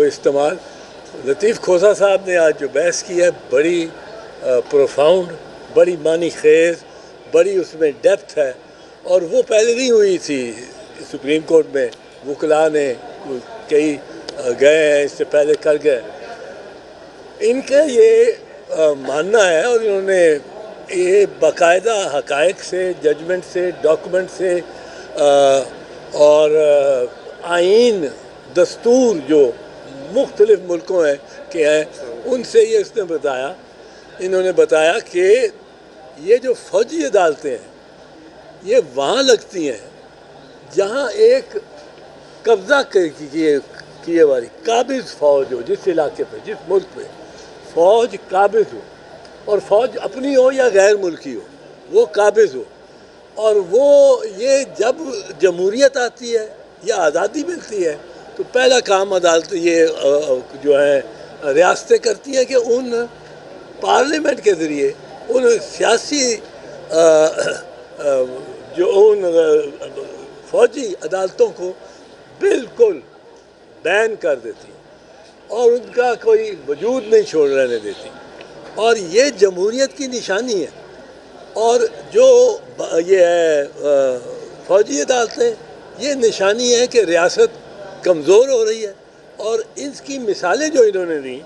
استعمال. لطیف کھوسا صاحب نے آج جو بحث کی ہے بڑی پروفاؤنڈ، بڑی معنی خیز، بڑی اس میں ڈیپتھ ہے، اور وہ پہلے نہیں ہوئی تھی سپریم کورٹ میں. وکلا نے کئی گئے ہیں اس سے پہلے کر گئے. ان کا یہ ماننا ہے، اور انہوں نے یہ باقاعدہ حقائق سے، ججمنٹ سے، ڈاکومنٹ سے اور آئین، دستور جو مختلف ملکوں کے ہیں ان سے یہ اس نے بتایا، انہوں نے بتایا کہ یہ جو فوجی عدالتیں ہیں یہ وہاں لگتی ہیں جہاں ایک قبضہ کیے والی قابض فوج ہو، جس علاقے پہ، جس ملک پہ فوج قابض ہو، اور فوج اپنی ہو یا غیر ملکی ہو، وہ قابض ہو. اور وہ یہ جب جمہوریت آتی ہے یا آزادی ملتی ہے تو پہلا کام عدالت یہ جو ہے ریاستیں کرتی ہیں کہ ان پارلیمنٹ کے ذریعے ان سیاسی جو ان فوجی عدالتوں کو بالکل بین کر دیتی اور ان کا کوئی وجود نہیں چھوڑ رہنے دیتی. اور یہ جمہوریت کی نشانی ہے. اور جو یہ ہے فوجی عدالتیں، یہ نشانی ہے کہ ریاست کمزور ہو رہی ہے. اور اس کی مثالیں جو انہوں نے دیں،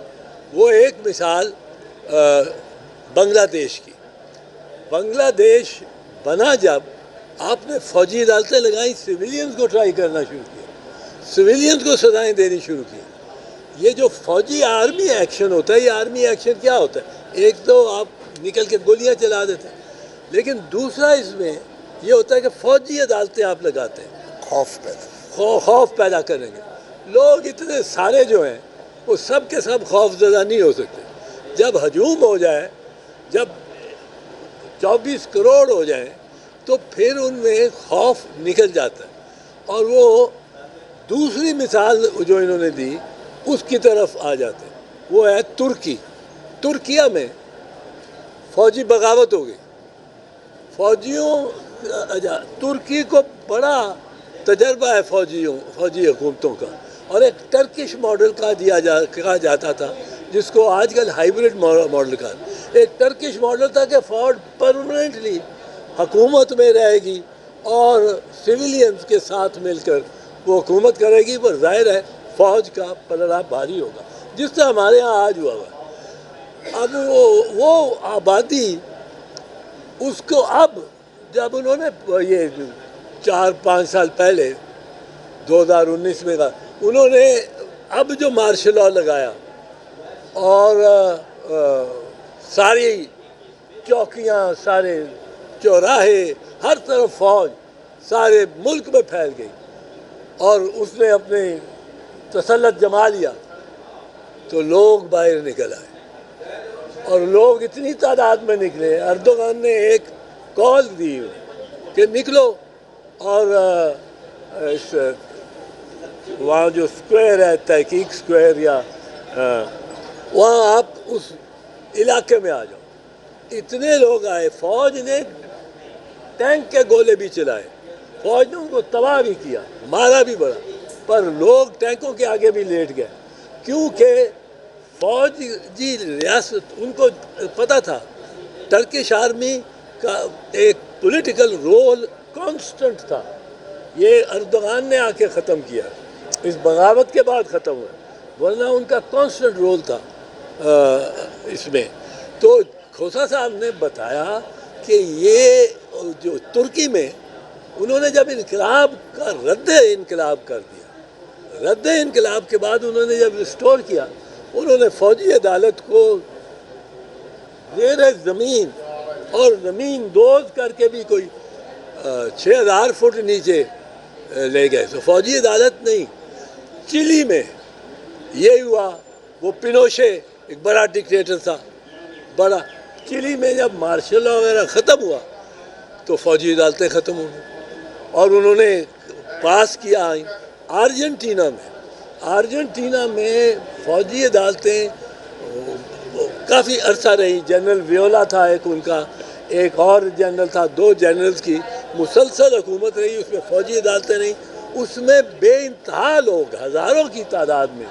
وہ ایک مثال بنگلہ دیش کی. بنگلہ دیش بنا جب آپ نے فوجی عدالتیں لگائیں، سویلینز کو ٹرائی کرنا شروع کیا، سویلینز کو سزائیں دینی شروع کی. یہ جو فوجی آرمی ایکشن ہوتا ہے، یہ آرمی ایکشن کیا ہوتا ہے؟ ایک تو آپ نکل کے گولیاں چلا دیتے ہیں، لیکن دوسرا اس میں یہ ہوتا ہے کہ فوجی عدالتیں آپ لگاتے ہیں، خوف پیدا کریں گے. لوگ اتنے سارے جو ہیں وہ سب کے سب خوف زدہ نہیں ہو سکتے. جب ہجوم ہو جائے، جب 24 کروڑ ہو جائیں تو پھر ان میں خوف نکل جاتا ہے. اور وہ دوسری مثال جو انہوں نے دی اس کی طرف آ جاتے ہیں، وہ ہے ترکی. ترکیہ میں فوجی بغاوت ہو گئی. ترکی کو بڑا تجربہ ہے فوجی حکومتوں کا، اور ایک ٹرکش ماڈل کہا جاتا تھا، جس کو آج کل ہائیبرڈ ماڈل کہا. ایک ٹرکش ماڈل تھا کہ فوج پرماننٹلی حکومت میں رہے گی اور سویلینز کے ساتھ مل کر وہ حکومت کرے گی، پر ظاہر ہے فوج کا پلڑا بھاری ہوگا، جس طرح ہمارے ہاں آج ہوا ہے. اب وہ آبادی اس کو اب جب انہوں نے یہ 4-5 سال پہلے 2019 میں کہا، انہوں نے اب جو مارشل لاء لگایا اور ساری چوکیاں، سارے چوراہے، ہر طرف فوج سارے ملک میں پھیل گئی، اور اس نے اپنے تسلط جما لیا، تو لوگ باہر نکل آئے. اور لوگ اتنی تعداد میں نکلے، اردوغان نے ایک کال دی کہ نکلو، اور اس وہاں جو سکوائر ہے، تحقیق سکوائر، یا وہاں آپ اس علاقے میں آ جاؤ. اتنے لوگ آئے، فوج نے ٹینک کے گولے بھی چلائے، فوج نے ان کو تباہ بھی کیا، مارا بھی بڑا، پر لوگ ٹینکوں کے آگے بھی لیٹ گئے، کیونکہ فوجی ریاست ان کو پتہ تھا ٹرکش آرمی کا ایک پولیٹیکل رول کانسٹنٹ تھا. یہ اردوغان نے آ کے ختم کیا، اس بغاوت کے بعد ختم ہوا، ورنہ ان کا کانسٹنٹ رول تھا اس میں. تو کھوسا صاحب نے بتایا کہ یہ جو ترکی میں انہوں نے جب انقلاب کا رد انقلاب کر دیا، رد انقلاب کے بعد انہوں نے جب ریسٹور کیا، انہوں نے فوجی عدالت کو زیر زمین اور زمین دوز کر کے بھی کوئی 6000 فٹ نیچے لے گئے. تو فوجی عدالت نہیں. چلی میں یہ ہوا، وہ پینوشے ایک بڑا ڈکٹیٹر تھا، بڑا. چلی میں جب مارشل لاء وغیرہ ختم ہوا تو فوجی عدالتیں ختم ہو گئی، اور انہوں نے پاس کیا. ارجنٹینا میں فوجی عدالتیں کافی عرصہ رہی. جنرل ویولا تھا ایک ان کا، ایک اور جنرل تھا، 2 جنرلز کی مسلسل حکومت رہی، اس میں فوجی عدالتیں نہیں. اس میں بے انتہا لوگ، ہزاروں کی تعداد میں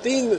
3